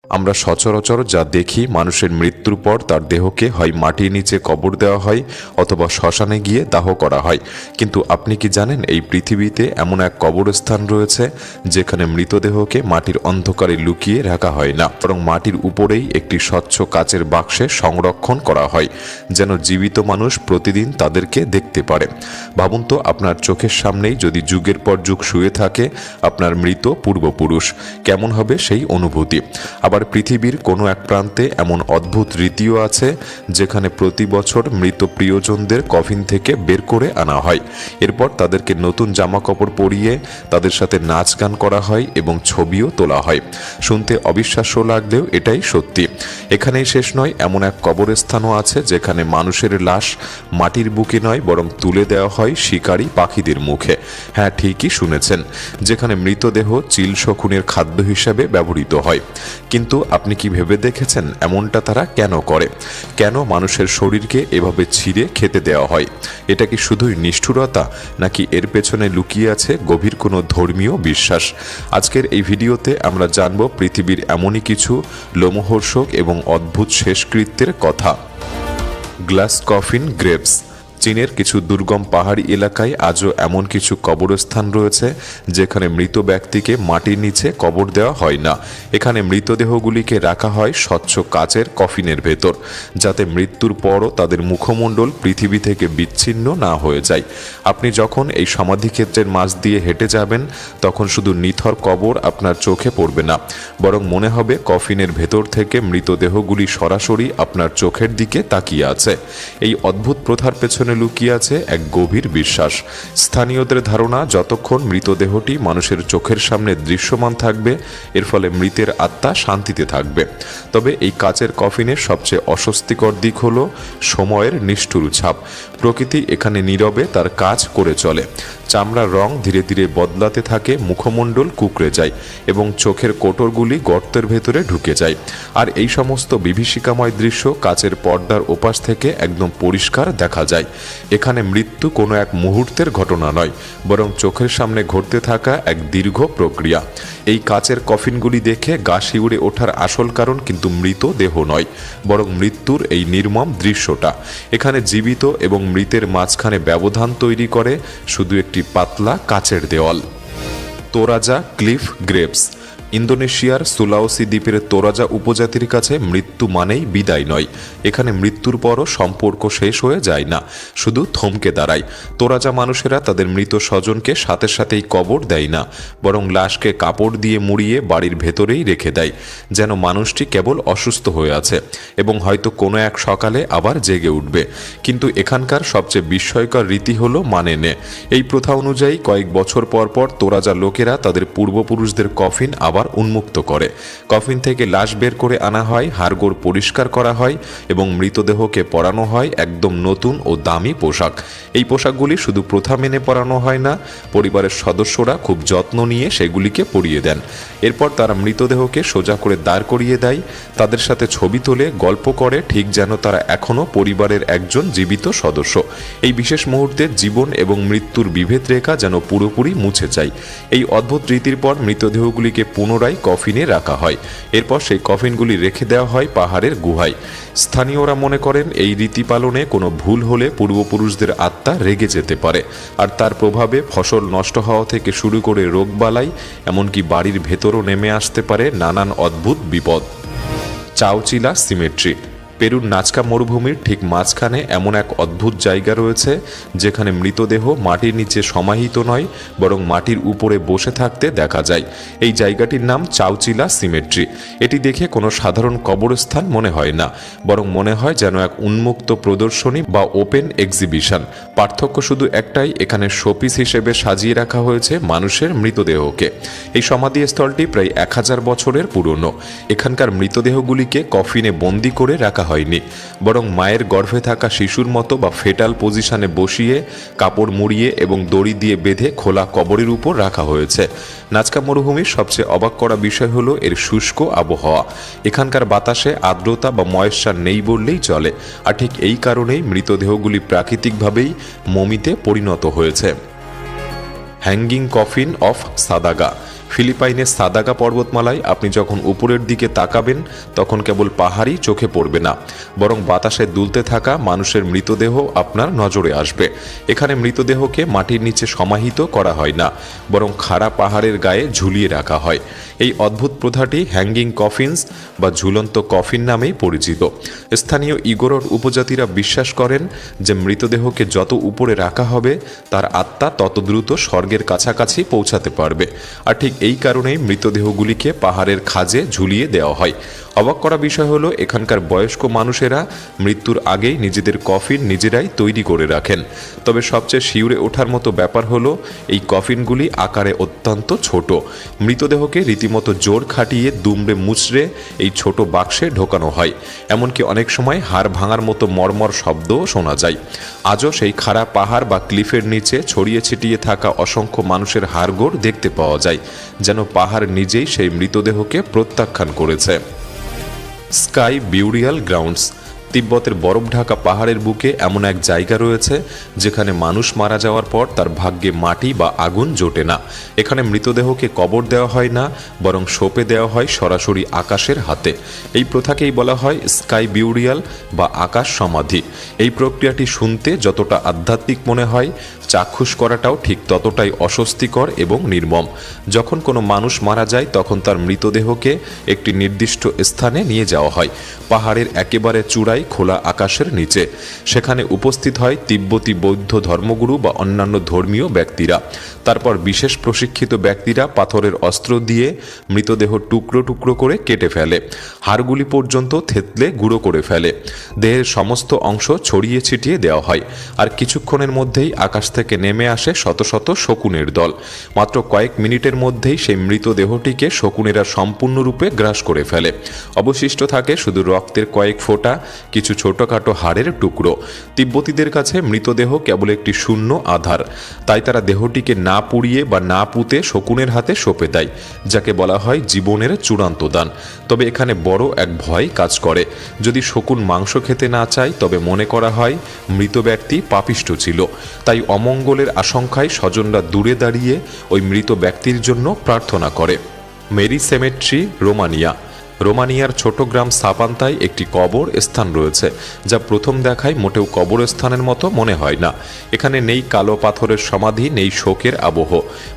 আমরা সচরাচর যা দেখি, মানুষের মৃত্যুর পর তার দেহকে হয় মাটির নিচে কবর দেওয়া হয় অথবা শ্মশানে গিয়ে দাহ করা হয়। কিন্তু আপনি কি জানেন এই পৃথিবীতে এমন এক কবরস্থান রয়েছে যেখানে মৃতদেহকে মাটির অন্ধকারে লুকিয়ে রাখা হয় না, বরং মাটির উপরেই একটি স্বচ্ছ কাচের বাক্সে সংরক্ষণ করা হয়, যেন জীবিত মানুষ প্রতিদিন তাদেরকে দেখতে পারে। ভাবুন তো, আপনার চোখের সামনেই যদি যুগের পর যুগ শুয়ে থাকে আপনার মৃত পূর্বপুরুষ, কেমন হবে সেই অনুভূতি। আবার পৃথিবীর কোনো এক প্রান্তে এমন অদ্ভুত রীতিও আছে যেখানে প্রতি বছর মৃত প্রিয়জনদের কফিন থেকে বের করে আনা হয়। এরপর তাদেরকে নতুন জামা কাপড় পরিয়ে তাদের সাথে নাচ গান করা হয় এবং ছবিও তোলা হয়। শুনতে অবিশ্বাস্য লাগলেও এটাই সত্যি। এখানেই শেষ নয়, এমন এক কবরস্থানও আছে যেখানে মানুষের লাশ মাটির বুকে নয় বরং তুলে দেওয়া হয় শিকারী পাখিদের মুখে। হ্যাঁ, ঠিকই শুনেছেন, যেখানে মৃতদেহ চিল শকুনের খাদ্য হিসাবে ব্যবহৃত হয়। কিন্তু আপনি কি ভেবে দেখেছেন এমনটা তারা কেন করে? কেন মানুষের শরীরকে এভাবে ছিঁড়ে খেতে দেওয়া হয়? এটা কি শুধুই নিষ্ঠুরতা, নাকি এর পেছনে লুকিয়ে আছে গভীর কোনো ধর্মীয় বিশ্বাস? আজকের এই ভিডিওতে আমরা জানব পৃথিবীর এমনই কিছু লোমহর্ষক এবং অদ্ভুত শেষকৃত্যের কথা। Glass coffin graves. চীনের কিছু দুর্গম পাহাড়ি এলাকায় আজও এমন কিছু কবরস্থান রয়েছে যেখানে মৃত ব্যক্তিকে মাটির নিচে কবর দেওয়া হয় না। এখানে মৃতদেহগুলিকে রাখা হয় স্বচ্ছ কাচের কফিনের ভেতর, যাতে মৃত্যুর পরও তাদের মুখমণ্ডল পৃথিবী থেকে বিচ্ছিন্ন না হয়ে যায়। আপনি যখন এই সমাধিক্ষেত্রের মাঝ দিয়ে হেঁটে যাবেন তখন শুধু নিথর কবর আপনার চোখে পড়বে না, বরং মনে হবে কফিনের ভেতর থেকে মৃতদেহগুলি সরাসরি আপনার চোখের দিকে তাকিয়ে আছে। এই অদ্ভুত প্রথার পেছনে লুকিয়ে আছে এক গভীর বিশ্বাস। স্থানীয়দের ধারণা, যতক্ষণ মৃতদেহটি মানুষের চোখের সামনে দৃশ্যমান থাকবে এর ফলে মৃতের আত্মা শান্তিতে থাকবে। তবে এই কাচের কফিনের সবচেয়ে অস্বস্তিকর দিক হলো সময়ের নিষ্ঠুর ছাপ। প্রকৃতি এখানে নীরবে তার কাজ করে চলে। চামড়ার রং ধীরে ধীরে বদলাতে থাকে, মুখমণ্ডল কুঁকড়ে যায় এবং চোখের কোটরগুলি গর্তের ভেতরে ঢুকে যায়। আর এই সমস্ত বিভীষিকাময় দৃশ্য কাচের পর্দার ওপাশ থেকে একদম পরিষ্কার দেখা যায়। এখানে মৃত্যু কোনো এক মুহূর্তের ঘটনা নয়, বরং চোখের সামনে ঘটতে থাকা এক দীর্ঘ প্রক্রিয়া। এই কাচের কফিনগুলি দেখে গা শিউরে ওঠার আসল কারণ কিন্তু মৃত দেহ নয়, বরং মৃত্যুর এই নির্মম দৃশ্যটা। এখানে জীবিত এবং মৃতের মাঝখানে ব্যবধান তৈরি করে শুধু একটি পাতলা কাচের দেওয়াল। Toraja cliff graves. ইন্দোনেশিয়ার সুলাওসি দ্বীপের তোরাজা উপজাতির কাছে মৃত্যু মানেই বিদায় নয়। এখানে মৃত্যুর পরও সম্পর্ক শেষ হয়ে যায় না, শুধু থমকে দাঁড়ায়। তোরাজা মানুষেরা তাদের মৃত স্বজনকে সাথে সাথেই কবর দেয় না, বরং লাশকে কাপড় দিয়ে মুড়িয়ে বাড়ির ভেতরেই রেখে দেয়, যেন মানুষটি কেবল অসুস্থ হয়ে আছে এবং হয়তো কোনো এক সকালে আবার জেগে উঠবে। কিন্তু এখানকার সবচেয়ে বিস্ময়কর রীতি হলো মানে এই প্রথা অনুযায়ী কয়েক বছর পর পর তোরাজা লোকেরা তাদের পূর্বপুরুষদের কফিন আবার উন্মুক্ত করে। কফিন থেকে লাশ বের করে আনা হয়, হাড়গোড় পরিষ্কার করা হয় এবং মৃতদেহকে পরানো হয় একদম নতুন ও দামি পোশাক। এই পোশাকগুলি শুধু প্রথা মেনে পরানো হয় না, পরিবারের সদস্যরা খুব যত্ন নিয়ে সেগুলিকে পরিয়ে দেন। এরপর তারা মৃতদেহকে সোজা করে দাঁড় করিয়ে দেয়, তাদের সাথে ছবি তোলে, গল্প করে, ঠিক যেন তারা এখনও পরিবারের একজন জীবিত সদস্য। এই বিশেষ মুহূর্তে জীবন এবং মৃত্যুর বিভেদ রেখা যেন পুরোপুরি মুছে যায়। এই অদ্ভুত রীতির পর মৃতদেহগুলিকে পুনরায় কফিনে রাখা হয়। এরপর সেই কফিনগুলি রেখে দেওয়া হয় পাহাড়ের গুহায়। স্থানীয়রা মনে করেন এই রীতি পালনে কোনো ভুল হলে পূর্বপুরুষদের আত্মা রেগে যেতে পারে, আর তার প্রভাবে ফসল নষ্ট হওয়া থেকে শুরু করে রোগবালাই, এমনকি বাড়ির ভেতরও নেমে আসতে পারে নানান অদ্ভুত বিপদ। চাওচিলা সিমেট্রি। পেরুর নাচকা মরুভূমির ঠিক মাঝখানে এমন এক অদ্ভুত জায়গা রয়েছে যেখানে মৃতদেহ মাটির নিচে সমাহিত নয়, বরং মাটির উপরে বসে থাকতে দেখা যায়। এই জায়গাটির নাম চাওচিলা সিমেট্রি। এটি দেখে কোনো সাধারণ কবরস্থান মনে হয় না, বরং মনে হয় যেন এক উন্মুক্ত প্রদর্শনী বা ওপেন এক্সিবিশন। পার্থক্য শুধু একটাই, এখানে শোপিস হিসেবে সাজিয়ে রাখা হয়েছে মানুষের মৃতদেহকে। এই সমাধিস্থলটি প্রায় 1000 বছরের পুরনো। এখানকার মৃতদেহগুলিকে কফিনে বন্দি করে রাখা হয়নি, বরং মায়ের গর্ভে থাকা শিশুর মতো বা ফেটাল পজিশনে বসিয়ে কাপড় মুড়িয়ে এবং দড়ি দিয়ে বেঁধে খোলা কবরের উপর রাখা হয়েছে। নাচকা মরুভূমির সবচেয়ে অবাক করা বিষয় হলো এর শুষ্ক আবহাওয়া। এখানকার বাতাসে আর্দ্রতা বা ময়েশ্চার নেই বললেই চলে, আর ঠিক এই কারণেই মৃতদেহগুলি প্রাকৃতিকভাবেই মমিতে পরিণত হয়েছে। হ্যাঙ্গিং কফিন অফ সাদাগা। ফিলিপাইনের সাদাগা পর্বতমালায় আপনি যখন উপরের দিকে তাকাবেন তখন কেবল পাহাড়ই চোখে পড়বে না, বরং বাতাসে দুলতে থাকা মানুষের মৃতদেহ আপনার নজরে আসবে। এখানে মৃতদেহকে মাটির নিচে সমাহিত করা হয় না, বরং খাড়া পাহাড়ের গায়ে ঝুলিয়ে রাখা হয়। এই অদ্ভুত প্রথাটি হ্যাঙ্গিং কফিনস বা ঝুলন্ত কফিন নামেই পরিচিত। স্থানীয় ইগোরর উপজাতিরা বিশ্বাস করেন যে মৃতদেহকে যত উপরে রাখা হবে তার আত্মা তত দ্রুত স্বর্গের কাছাকাছি পৌঁছাতে পারবে। আর ঠিক এই কারণেই মৃতদেহগুলিকে পাহাড়ের খাঁজে ঝুলিয়ে দেওয়া হয়। অবাক করা বিষয় হলো এখানকার বয়স্ক মানুষেরা মৃত্যুর আগেই নিজেদের কফিন নিজেরাই তৈরি করে রাখেন। তবে সবচেয়ে শিউরে ওঠার মতো ব্যাপার হলো এই কফিনগুলি আকারে অত্যন্ত ছোট। মৃতদেহকে রীতিমতো জোর খাটিয়ে দুমড়ে মুচড়ে এই ছোট বাক্সে ঢোকানো হয়। এমনকি অনেক সময় হাড় ভাঙার মতো মর্মর শব্দও শোনা যায়। আজও সেই খাড়া পাহাড় বা ক্লিফের নিচে ছড়িয়ে ছিটিয়ে থাকা অসংখ্য মানুষের হাড়গোড় দেখতে পাওয়া যায়, যেন পাহাড় নিজেই সেই মৃতদেহকে প্রত্যাখ্যান করেছে। Sky burial grounds. তিব্বতের বরফ ঢাকা পাহাড়ের বুকে এমন এক জায়গা রয়েছে যেখানে মানুষ মারা যাওয়ার পর তার ভাগ্যে মাটি বা আগুন জোটে না। এখানে মৃতদেহকে কবর দেওয়া হয় না, বরং সঁপে দেওয়া হয় সরাসরি আকাশের হাতে। এই প্রথাকেই বলা হয় স্কাই বিউরিয়াল বা আকাশ সমাধি। এই প্রক্রিয়াটি শুনতে যতটা আধ্যাত্মিক মনে হয়, চাক্ষুষ করাটাও ঠিক ততটাই অস্বস্তিকর এবং নির্মম। যখন কোনো মানুষ মারা যায় তখন তার মৃতদেহকে একটি নির্দিষ্ট স্থানে নিয়ে যাওয়া হয়, পাহাড়ের একেবারে চূড়ায় খোলা আকাশের নিচে। সেখানে উপস্থিত হয় তিব্বতী বৌদ্ধ ধর্মগুরু বা অন্যান্য ধর্মীয় ব্যক্তিরা। তারপর বিশেষ প্রশিক্ষিত ব্যক্তিরা পাথরের অস্ত্র দিয়ে মৃতদেহ টুকরো টুকরো করে কেটে ফেলে, হাড়গুলি পর্যন্ত থেতলে গুঁড়ো করে ফেলে। দেহের সমস্ত অংশ ছড়িয়ে ছিটিয়ে দেওয়া হয়, আর কিছুক্ষণের মধ্যেই আকাশ থেকে নেমে আসে শত শত শকুনের দল। মাত্র কয়েক মিনিটের মধ্যেই সেই মৃতদেহটিকে শকুনেরা সম্পূর্ণরূপে গ্রাস করে ফেলে। অবশিষ্ট থাকে শুধু রক্তের কয়েক ফোঁটা, কিছু ছোটখাটো হাড়ের টুকরো। তিব্বতীদের কাছে মৃতদেহ কেবল একটি শূন্য আধার, তাই তারা দেহটিকে না পুড়িয়ে বা না পুঁতে শকুনের হাতে সঁপে দেয়, যাকে বলা হয় জীবনের চূড়ান্ত দান। তবে এখানে বড় এক ভয় কাজ করে। যদি শকুন মাংস খেতে না চায় তবে মনে করা হয় মৃত ব্যক্তি পাপিষ্ঠ ছিল। তাই অমঙ্গলের আশঙ্কায় স্বজনরা দূরে দাঁড়িয়ে ওই মৃত ব্যক্তির জন্য প্রার্থনা করে। Mary symmetry, Romania. রোমানিয়ার ছোট গ্রাম সাপান্তায় একটি কবর স্থান রয়েছে, যা প্রথম দেখায় মোটেও কবরস্থানের মতো মনে হয় না। এখানে নেই কালো পাথরের সমাধি, নেই শোকের আবহ,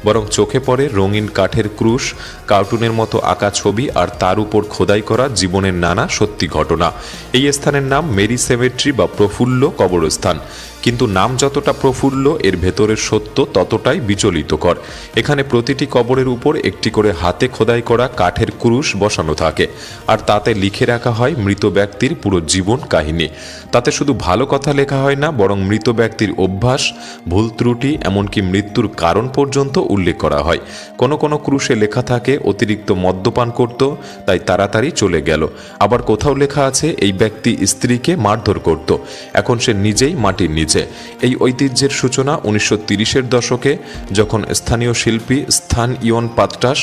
বরং চোখে পড়ে রঙিন কাঠের ক্রুশ, কার্টুনের মতো আঁকা ছবি, আর তার উপর খোদাই করা জীবনের নানা সত্যি ঘটনা। এই স্থানের নাম মেরি সেমেট্রি বা প্রফুল্ল কবরস্থান। কিন্তু নাম যতটা প্রফুল্ল, এর ভেতরের সত্য ততটাই বিচলিতকর। এখানে প্রতিটি কবরের উপর একটি করে হাতে খোদাই করা কাঠের ক্রুশ বসানো থাকে, আর তাতে লিখে রাখা হয় মৃত ব্যক্তির পুরো জীবন কাহিনী। তাতে শুধু ভালো কথা লেখা হয় না, বরং মৃত ব্যক্তির অভ্যাস, ভুল ত্রুটি, এমনকি মৃত্যুর কারণ পর্যন্ত উল্লেখ করা হয়। কোনো কোনো ক্রুশে লেখা থাকে অতিরিক্ত মদ্যপান করত, তাই তাড়াতাড়ি চলে গেল। আবার কোথাও লেখা আছে এই ব্যক্তি স্ত্রীকে মারধর করত, এখন সে নিজেই মাটির নিচে। এই ঐতিহ্যের সূচনা 1930-এর দশকে, যখন স্থানীয় শিল্পী স্থান ইয়ন পাত্রাস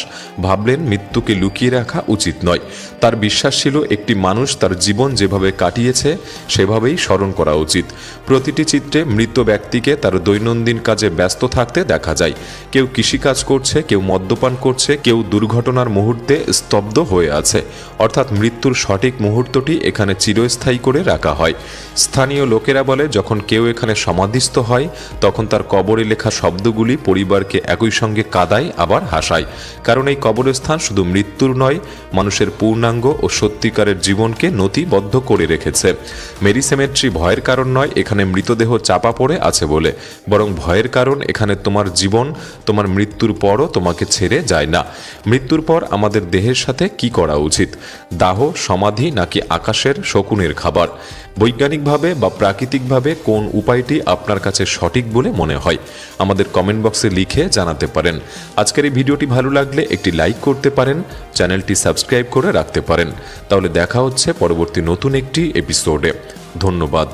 ভাবলেন মৃত্যুকে লুকিয়ে রাখা উচিত নয়। তার বিশ্বাস ছিল একটি মানুষ তার জীবন যেভাবে কাটিয়েছে সেভাবেই স্মরণ করা উচিত। প্রতিটি চিত্রে মৃত ব্যক্তিকে তার দৈনন্দিন কাজে ব্যস্ত থাকতে দেখা যায়। কেউ কৃষিকাজ করছে, কেউ মদ্যপান করছে, কেউ দুর্ঘটনার মুহূর্তে স্তব্ধ হয়ে আছে। অর্থাৎ মৃত্যুর সঠিক মুহূর্তটি এখানে চিরস্থায়ী করে রাখা হয়। স্থানীয় লোকেরা বলে যখন কেউ এখানে সমাধিস্থ হয় তখন তার কবরে লেখা শব্দগুলি পরিবারকে একই সঙ্গে কাঁদায় আবার হাসায়। কারণ এই কবরস্থান শুধু মৃত্যুর নয়, মানুষের পূর্ণাঙ্গ ও সত্যিকারের জীবনকে নথিবদ্ধ করে রেখেছে। মেরি সেমেট্রি ভয়ের কারণ নয় এখানে মৃতদেহ চাপা পড়ে আছে বলে, বরং ভয়ের কারণ এখানে তোমার জীবন তোমার মৃত্যুর পরও তোমাকে ছেড়ে যায় না। মৃত্যুর পর আমাদের দেহের সাথে কি করা উচিত? দাহ, সমাধি, নাকি আকাশের শকুনের খাবার? বৈজ্ঞানিকভাবে বা প্রাকৃতিকভাবে কোন উপায়টি আপনার কাছে সঠিক বলে মনে হয়? আমাদের কমেন্ট বক্সে লিখে জানাতে পারেন। আজকের এই ভিডিওটি ভালো লাগলে একটি লাইক করতে পারেন, চ্যানেলটি সাবস্ক্রাইব করে রাখতে পারেন। তাহলে দেখা হচ্ছে পরবর্তী নতুন একটি এপিসোডে। ধন্যবাদ।